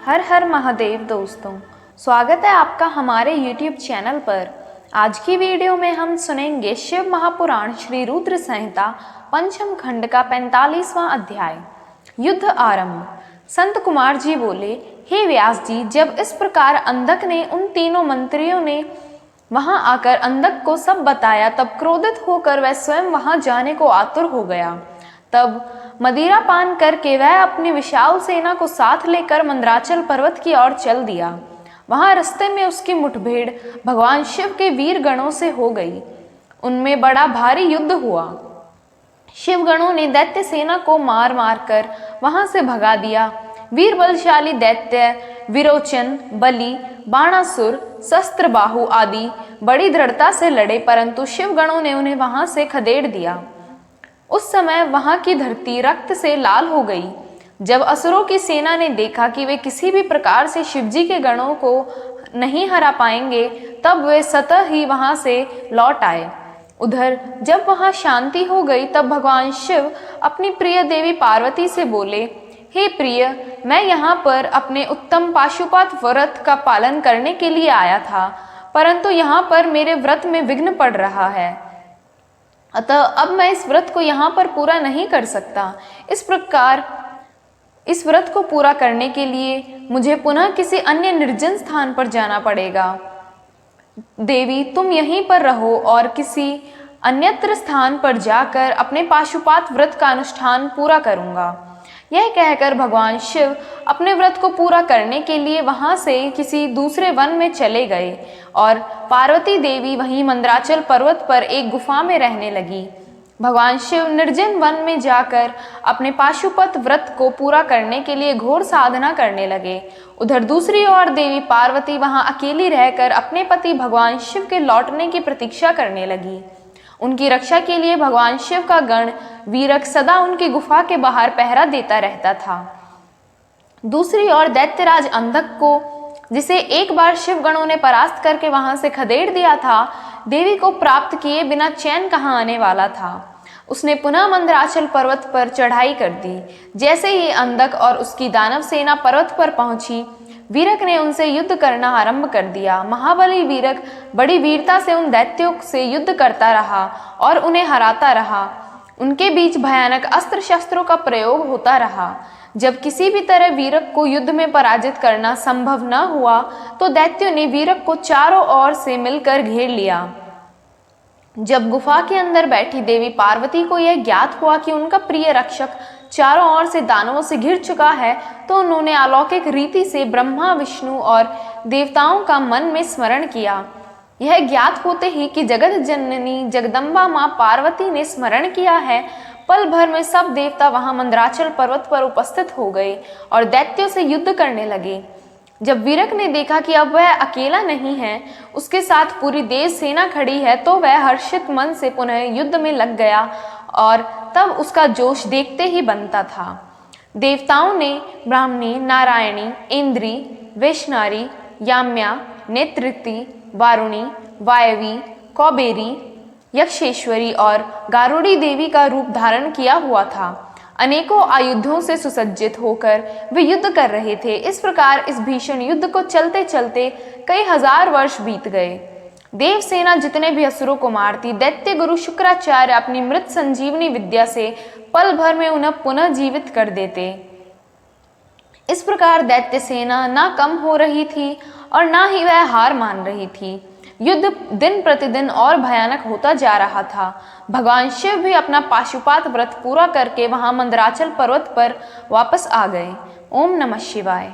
हर हर महादेव दोस्तों, स्वागत है आपका हमारे YouTube चैनल पर। आज की वीडियो में हम सुनेंगे शिव महापुराण श्री रुद्र संहिता पंचम खंड का 45वां अध्याय, युद्ध आरंभ। संत कुमार जी बोले, हे व्यास जी, जब इस प्रकार अंधक ने उन तीनों मंत्रियों ने वहां आकर अंधक को सब बताया, तब क्रोधित होकर वह स्वयं वहां जाने को आतुर हो गया। तब मदिरा पान करके वह अपनी विशाल सेना को साथ लेकर मंदराचल पर्वत की ओर चल दिया। वहां रास्ते में उसकी मुठभेड़ भगवान शिव के वीर गणों से हो गई। उनमें बड़ा भारी युद्ध हुआ। शिव गणों ने दैत्य सेना को मार मार कर वहां से भगा दिया। वीर बलशाली दैत्य विरोचन, बलि, बाणासुर, शस्त्रबाहु आदि बड़ी दृढ़ता से लड़े, परंतु शिव गणों ने उन्हें वहां से खदेड़ दिया। उस समय वहां की धरती रक्त से लाल हो गई। जब असुरों की सेना ने देखा कि वे किसी भी प्रकार से शिवजी के गणों को नहीं हरा पाएंगे, तब वे स्वतः ही वहां से लौट आए। उधर जब वहां शांति हो गई, तब भगवान शिव अपनी प्रिय देवी पार्वती से बोले, हे प्रिय, मैं यहाँ पर अपने उत्तम पाशुपत व्रत का पालन करने के लिए आया था, परंतु यहाँ पर मेरे व्रत में विघ्न पड़ रहा है, अतः अब मैं इस व्रत को यहाँ पर पूरा नहीं कर सकता। इस प्रकार इस व्रत को पूरा करने के लिए मुझे पुनः किसी अन्य निर्जन स्थान पर जाना पड़ेगा। देवी, तुम यहीं पर रहो और किसी अन्यत्र स्थान पर जाकर अपने पाशुपात व्रत का अनुष्ठान पूरा करूंगा। यह कहकर भगवान शिव अपने व्रत को पूरा करने के लिए वहां से किसी दूसरे वन में चले गए और पार्वती देवी वहीं मंदराचल पर्वत पर एक गुफा में रहने लगी। भगवान शिव निर्जन वन में जाकर अपने पाशुपत व्रत को पूरा करने के लिए घोर साधना करने लगे। उधर दूसरी ओर देवी पार्वती वहां अकेली रहकर अपने पति भगवान शिव के लौटने की प्रतीक्षा करने लगी। उनकी रक्षा के लिए भगवान शिव का गण वीरक सदा उनकी गुफा के बाहर पहरा देता रहता था। दूसरी ओर दैत्यराज अंधक को, जिसे एक बार शिव गणों ने परास्त करके वहां से खदेड़ दिया था, देवी को प्राप्त किए बिना चैन कहाँ आने वाला था। उसने पुनः मंदराचल पर्वत पर चढ़ाई कर दी। जैसे ही अंधक और उसकी दानव सेना पर्वत पर पहुंची, वीरक ने उनसे युद्ध करना आरंभ कर दिया। महाबली वीरक बड़ी वीरता से उन दैत्यों से युद्ध करता रहा और उन्हें हराता रहा। उनके बीच भयानक अस्त्र शस्त्रों का प्रयोग होता रहा। जब किसी भी तरह वीरक को युद्ध में पराजित करना संभव न हुआ, तो दैत्यों ने वीरक को चारों ओर से मिलकर घेर लिया। जब गुफा के अंदर बैठी देवी पार्वती को यह ज्ञात हुआ कि उनका प्रिय रक्षक चारों ओर से दानवों से घिर चुका है, तो उन्होंने अलौकिक रीति से ब्रह्मा, विष्णु और देवताओं का मन में स्मरण किया। यह ज्ञात होते ही कि जगत जननी जगदम्बा माँ पार्वती ने स्मरण किया है, पल भर में सब देवता वहां मंदराचल पर्वत पर उपस्थित हो गए और दैत्यों से युद्ध करने लगे। जब वीरक ने देखा कि अब वह अकेला नहीं है, उसके साथ पूरी देव सेना खड़ी है, तो वह हर्षित मन से पुनः युद्ध में लग गया और तब उसका जोश देखते ही बनता था। देवताओं ने ब्राह्मणी, नारायणी, इंद्री, वैष्णारी, याम्या, नेत्रिति, वारुणी, वायवी, कौबेरी, यक्षेश्वरी और गारुड़ी देवी का रूप धारण किया हुआ था। अनेकों आयुधों से सुसज्जित होकर वे युद्ध कर रहे थे। इस प्रकार इस भीषण युद्ध को चलते चलते कई हजार वर्ष बीत गए। देव सेना जितने भी असुरों को मारती, दैत्य गुरु शुक्राचार्य अपनी मृत संजीवनी विद्या से पल भर में उन्हें पुनः जीवित कर देते। इस प्रकार दैत्य सेना ना कम हो रही थी और ना ही वह हार मान रही थी। युद्ध दिन प्रतिदिन और भयानक होता जा रहा था। भगवान शिव भी अपना पाशुपात व्रत पूरा करके वहां मंदराचल पर्वत पर वापस आ गए। ओम नमः शिवाय।